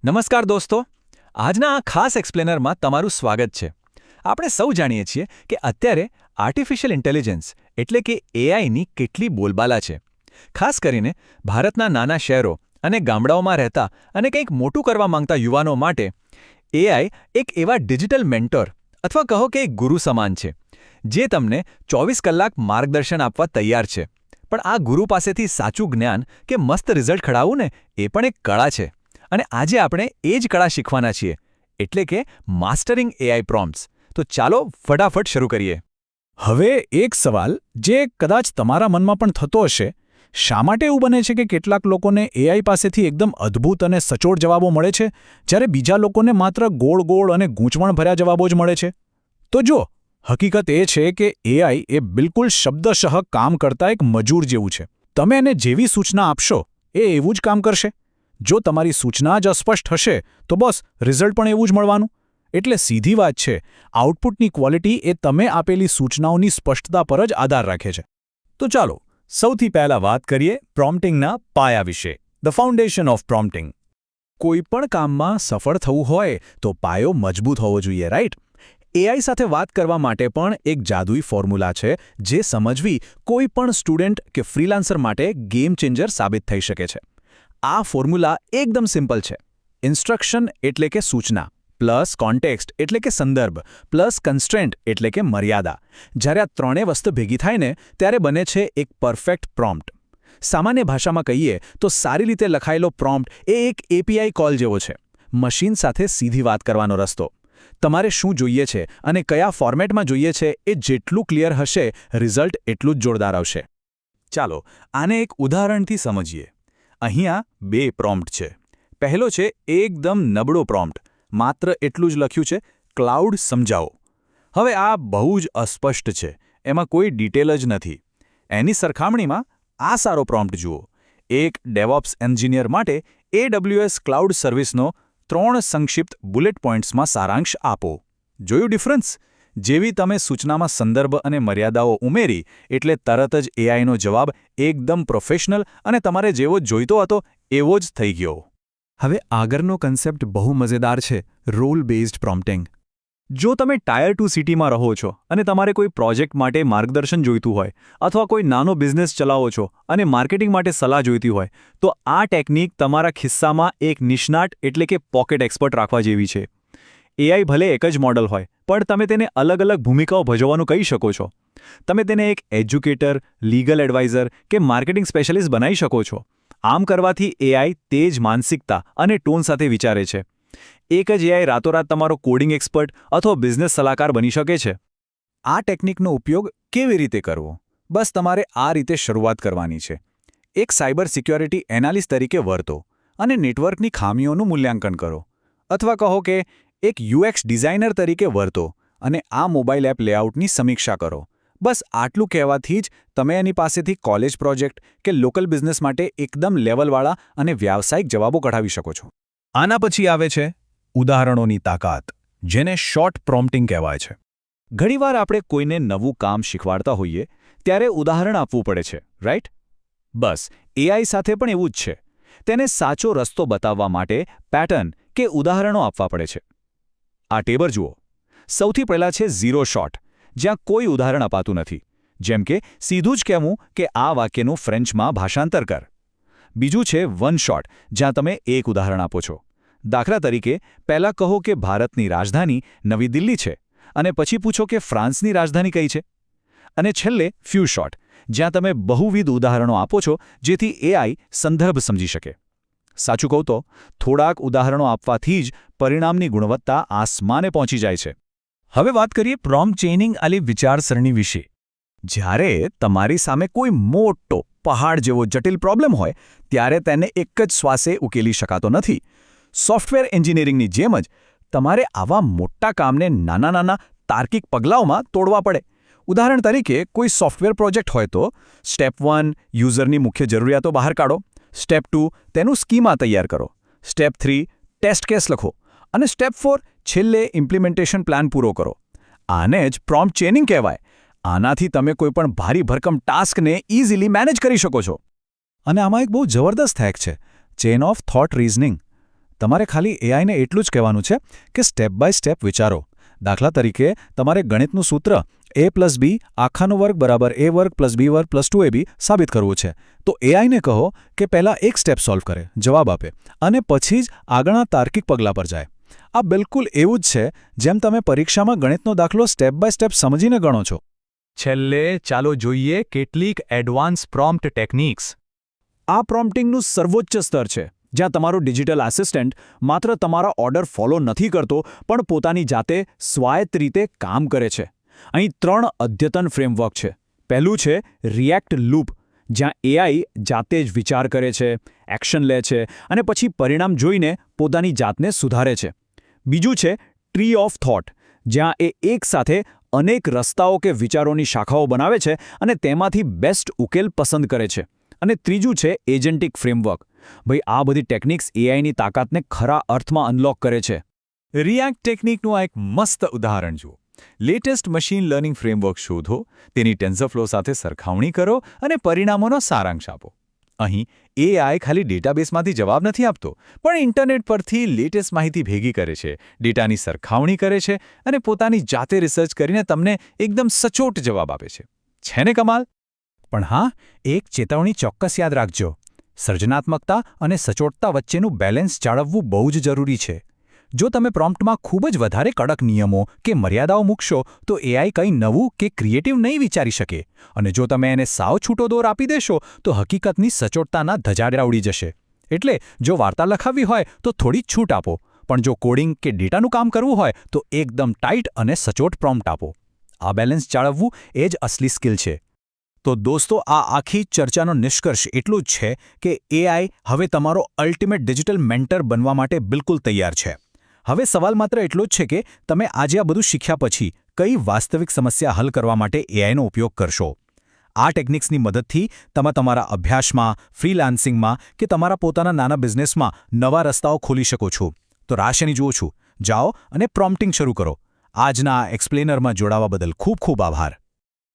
નમસ્કાર દોસ્તો, આજના આ ખાસ એક્સપ્લેનરમાં તમારું સ્વાગત છે. આપણે સૌ જાણીએ છીએ કે અત્યારે આર્ટિફિશિયલ ઇન્ટેલિજન્સ એટલે કે એઆઈની કેટલી બોલબાલા છે. ખાસ કરીને ભારતના નાના શહેરો અને ગામડાઓમાં રહેતા અને કંઈક મોટું કરવા માંગતા યુવાનો માટે એઆઈ એક એવા ડિજિટલ મેન્ટોર અથવા કહો કે એક ગુરુ સમાન છે, જે તમને 24 કલાક માર્ગદર્શન આપવા તૈયાર છે. પણ આ ગુરુ પાસેથી સાચું જ્ઞાન કે મસ્ત રિઝલ્ટ ખડાવવું ને એ પણ એક કળા છે. અને આજે આપણે એ જ કળા શીખવાના છીએ, એટલે કે માસ્ટરિંગ એઆઈ પ્રોમ્પ્ટ્સ. તો ચાલો ફટાફટ શરૂ કરીએ. હવે એક સવાલ જે કદાચ તમારા મનમાં પણ થતો હશે, શા માટે એવું બને છે કે કેટલાક લોકોને એઆઈ પાસેથી એકદમ અદ્ભુત અને સચોટ જવાબો મળે છે, જ્યારે બીજા લોકોને માત્ર ગોળ અને ગૂંચવણભર્યા જવાબો જ મળે છે? તો જો, હકીકત એ છે કે એઆઈ એ બિલકુલ શબ્દશઃ કામ કરતા એક મજૂર જેવું છે. તમે એને જેવી સૂચના આપશો એ એવું જ કામ કરશે. જો તમારી સૂચના જ અસ્પષ્ટ હશે તો બસ રિઝલ્ટ પણ એવું જ મળવાનું. એટલે સીધી વાત છે, આઉટપુટની ક્વોલિટી એ તમે આપેલી સૂચનાઓની સ્પષ્ટતા પર જ આધાર રાખે છે. તો ચાલો સૌથી પહેલા વાત કરીએ પ્રોમ્પ્ટિંગના પાયા વિશે, ધ ફાઉન્ડેશન ઓફ પ્રોમ્પ્ટિંગ. કોઈપણ કામમાં સફળ થવું હોય તો પાયો મજબૂત હોવો જોઈએ, રાઈટ? એઆઈ સાથે વાત કરવા માટે પણ એક જાદુઈ ફોર્મ્યુલા છે, જે સમજવી કોઈ પણ સ્ટુડન્ટ કે ફ્રીલાન્સર માટે ગેમ ચેન્જર સાબિત થઈ શકે છે. આ ફોર્મ્યુલા એકદમ સિમ્પલ છે. ઇન્સ્ટ્રક્શન એટલે કે સૂચના, પ્લસ કોન્ટેક્સ્ટ એટલે કે સંદર્ભ, પ્લસ કન્સ્ટ્રેન્ટ એટલે કે મર્યાદા. જ્યારે આ ત્રણેય વસ્તુ ભેગી થાય ને, ત્યારે બને છે એક પરફેક્ટ પ્રોમ્પ્ટ. સામાન્ય ભાષામાં કહીએ તો સારી રીતે લખાયેલો પ્રોમ્પ્ટ એ એક એપીઆઈ કોલ જેવો છે, મશીન સાથે સીધી વાત કરવાનો રસ્તો. તમારે શું જોઈએ છે અને કયા ફોર્મેટમાં જોઈએ છે એ જેટલું ક્લિયર હશે, રિઝલ્ટ એટલું જ જોરદાર આવશે. ચાલો આને એક ઉદાહરણથી સમજીએ. અહીંયા બે પ્રોમ્પ્ટ છે. પહેલો છે એકદમ નબળો પ્રોમ્પ્ટ, માત્ર એટલું જ લખ્યું છે, ક્લાઉડ સમજાવો. હવે આ બહુ જ અસ્પષ્ટ છે, એમાં કોઈ ડિટેલ જ નથી. એની સરખામણીમાં આ સારો પ્રોમ્પ્ટ જુઓ. એક ડેવઓપ્સ એન્જિનિયર માટે AWS ક્લાઉડ સર્વિસનો 3 સંક્ષિપ્ત બુલેટ પોઇન્ટ્સમાં સારાંશ આપો. જોયું ડિફરન્સ? જેવી તમે સૂચનામાં સંદર્ભ અને મર્યાદાઓ ઉમેરી એટલે તરત જ એઆઈનો જવાબ એકદમ પ્રોફેશનલ અને તમારે જેવો જોઈતો હતો એવો જ થઈ ગયો. હવે આગળનો કન્સેપ્ટ બહુ મજેદાર છે, રોલ બેઝડ પ્રોમ્પ્ટિંગ. જો તમે ટાયર 2 સિટીમાં રહો છો અને તમારે કોઈ પ્રોજેક્ટ માટે માર્ગદર્શન જોઈતું હોય, અથવા કોઈ નાનો બિઝનેસ ચલાવો છો અને માર્કેટિંગ માટે સલાહ જોઈતી હોય, તો આ ટેકનિક તમારા ખિસ્સામાં એક નિષ્ણાત એટલે કે પોકેટ એક્સપર્ટ રાખવા જેવી છે. એઆઈ ભલે એક જ મોડલ હોય, પણ તમે તેને અલગ ભૂમિકાઓ ભજવવાનું કહી શકો છો. તમે તેને એક એજ્યુકેટર, લીગલ એડવાઇઝર કે માર્કેટિંગ સ્પેશિયાલિસ્ટ બનાવી શકો છો. આમ કરવાથી એઆઈ તેજ માનસિકતા અને ટોન સાથે વિચારે છે. એક જ એઆઈ રાતોરાત તમારો કોડિંગ એક્સપર્ટ અથવા બિઝનેસ સલાહકાર બની શકે છે. આ ટેકનિકનો ઉપયોગ કેવી રીતે કરવો? બસ તમારે આ રીતે શરૂઆત કરવાની છે. એક સાયબર સિક્યોરિટી એનાલિસ્ટ તરીકે વર્તો અને નેટવર્કની ખામીઓનું મૂલ્યાંકન કરો. અથવા કહો કે એક યુએક્સ ડિઝાઇનર તરીકે વર્તો અને આ મોબાઈલ એપ લેઆઉટની સમીક્ષા કરો. બસ આટલું કહેવાથી જ તમે એની પાસેથી કોલેજ પ્રોજેક્ટ કે લોકલ બિઝનેસ માટે એકદમ લેવલવાળા અને વ્યાવસાયિક જવાબો કઢાવી શકો છો. આના પછી આવે છે ઉદાહરણોની તાકાત, જેને શોર્ટ પ્રોમ્પ્ટિંગ કહેવાય છે. ઘણીવાર આપણે કોઈને નવું કામ શીખવાડતા હોઈએ ત્યારે ઉદાહરણ આપવું પડે છે, રાઈટ? બસ એઆઈ સાથે પણ એવું જ છે. તેને સાચો રસ્તો બતાવવા માટે પેટર્ન કે ઉદાહરણો આપવા પડે છે. આ ટેબલ જુઓ. સૌથી પહેલાં છે ઝીરો શોટ, જ્યાં કોઈ ઉદાહરણ અપાતું નથી. જેમ કે સીધું જ કહેવું કે આ વાક્યનું ફ્રેન્ચમાં ભાષાંતર કર. બીજું છે વન શોટ, જ્યાં તમે એક ઉદાહરણ આપો છો. દાખલા તરીકે, પહેલાં કહો કે ભારતની રાજધાની નવી દિલ્હી છે અને પછી પૂછો કે ફ્રાન્સની રાજધાની કઈ છે. અને છેલ્લે ફ્યુ શોટ, જ્યાં તમે બહુવિધ ઉદાહરણો આપો છો જેથી એઆઈ સંદર્ભ સમજી શકે. સાચું કહું તો થોડાક ઉદાહરણો આપવાથી જ પરિણામની ગુણવત્તા આસમાને પહોંચી જાય છે. હવે વાત કરીએ પ્રોમ્પ્ટ ચેઇનિંગ આલી વિચારસરણી વિશે. જ્યારે તમારી સામે કોઈ મોટો પહાડ જેવો જટિલ પ્રોબ્લેમ હોય, ત્યારે તેને એક જ શ્વાસે ઉકેલી શકાતો નથી. સોફ્ટવેર એન્જિનિયરિંગની જેમ જ તમારે આવા મોટા કામને નાના તાર્કિક પગલાઓમાં તોડવા પડે. ઉદાહરણ તરીકે, કોઈ સોફ્ટવેર પ્રોજેક્ટ હોય તો સ્ટેપ 1 યુઝરની મુખ્ય જરૂરિયાતો બહાર કાઢો. સ્ટેપ 2 તેનું સ્કીમા તૈયાર કરો. સ્ટેપ 3 ટેસ્ટ કેસ લખો. અને સ્ટેપ 4 છેલ્લે ઇમ્પ્લિમેન્ટેશન પ્લાન પૂરો કરો. આને જ પ્રોમ્પ્ટ ચેઇનિંગ કહેવાય. આનાથી તમે કોઈપણ ભારી ભરકમ ટાસ્કને ઇઝીલી મેનેજ કરી શકો છો. અને આમાં એક બહુ જબરદસ્ત હેક છે, ચેઇન ઓફ થોટ રીઝનિંગ. તમારે ખાલી એઆઈને એટલું જ કહેવાનું છે કે સ્ટેપ બાય સ્ટેપ વિચારો. દાખલા તરીકે તમારે ગણિતનું સૂત્ર a+b આખાનો વર્ગ બરાબર a વર્ગ + b વર્ગ + 2ab સાબિત કરવું છે, તો એઆઈને કહો કે પહેલાં એક સ્ટેપ સોલ્વ કરે, જવાબ આપે, અને પછી જ આગળના તાર્કિક પગલાં પર જાય. આ બિલકુલ એવું જ છે જેમ તમે પરીક્ષામાં ગણિતનો દાખલો સ્ટેપ બાય સ્ટેપ સમજીને ગણો છો. છેલ્લે ચાલો જોઈએ કેટલીક એડવાન્સ પ્રોમ્પ્ટ ટેકનિક્સ. આ પ્રોમ્પ્ટિંગનું સર્વોચ્ચ સ્તર છે, જ્યાં તમારો ડિજિટલ આસિસ્ટન્ટ માત્ર તમારા ઓર્ડર ફોલો નથી કરતો પણ પોતાની જાતે સ્વાયત્ત રીતે કામ કરે છે. અહીં 3 અદ્યતન ફ્રેમવર્ક છે. પહેલું છે રિએક્ટ લૂપ, જ્યાં એઆઈ જાતે જ વિચાર કરે છે, એક્શન લે છે અને પછી પરિણામ જોઈને પોતાની જાતને સુધારે છે. બીજું છે ટ્રી ઓફ થોટ, જ્યાં એ એકસાથે અનેક રસ્તાઓ કે વિચારોની શાખાઓ બનાવે છે અને તેમાંથી બેસ્ટ ઉકેલ પસંદ કરે છે. અને ત્રીજું છે એજન્ટિક ફ્રેમવર્ક. ભાઈ, આ બધી ટેકનિક્સ એઆઈની તાકાતને ખરા અર્થમાં અનલોક કરે છે. રિએક્ટ ટેકનિકનું આ એક મસ્ત ઉદાહરણ જુઓ. લેટેસ્ટ મશીન લર્નિંગ ફ્રેમવર્ક શોધો, તેની ટેન્સરફ્લો સાથે સરખામણી કરો અને પરિણામોનો સારાંશ આપો. અહીં એઆઈ ખાલી ડેટાબેઝમાંથી જવાબ નથી આપતો, પણ ઇન્ટરનેટ પરથી લેટેસ્ટ માહિતી ભેગી કરે છે, ડેટાની સરખામણી કરે છે અને પોતાની જાતે રિસર્ચ કરીને તમને એકદમ સચોટ જવાબ આપે છે. છે ને કમાલ? પણ હા, એક ચેતવણી ચોક્કસ યાદ રાખજો. સર્જનાત્મકતા અને સચોટતા વચ્ચેનું બેલેન્સ જાળવવું બહુ જ જરૂરી છે. જો તમે પ્રોમ્પ્ટમાં ખૂબ જ વધારે કડક નિયમો કે મર્યાદાઓ મૂકશો તો એઆઈ કંઈ નવું કે ક્રિએટિવ નહીં વિચારી શકે, અને જો તમે એને સાવ છૂટો દોર આપી દેશો તો હકીકતની સચોટતાના ધજાડા ઉડી જશે. એટલે જો વાર્તા લખાવવી હોય તો થોડી છૂટ આપો, પણ જો કોડિંગ કે ડેટાનું કામ કરવું હોય તો એકદમ ટાઈટ અને સચોટ પ્રોમ્પ્ટ આપો. આ બેલેન્સ જાળવવું એ જ અસલી સ્કિલ છે. તો દોસ્તો, આ આખી ચર્ચાનો નિષ્કર્ષ એટલું જ છે કે એઆઈ હવે તમારો અલ્ટિમેટ ડિજિટલ મેન્ટર બનવા માટે બિલકુલ તૈયાર છે. હવે સવાલ માત્ર એટલો જ છે કે તમે આજે આ બધું શીખ્યા પછી કઈ વાસ્તવિક સમસ્યા હલ કરવા માટે એઆઈનો ઉપયોગ કરશો. આ ટેકનિક્સની મદદથી તમે તમારા અભ્યાસમાં, ફ્રીલાન્સિંગમાં કે તમારા પોતાના નાના બિઝનેસમાં નવા રસ્તાઓ ખોલી શકો છો. તો રાશિની જુઓ છું, જાઓ અને પ્રોમ્પ્ટિંગ શરૂ કરો. આજના એક્સપ્લેનરમાં જોડાવા બદલ ખૂબ ખૂબ આભાર.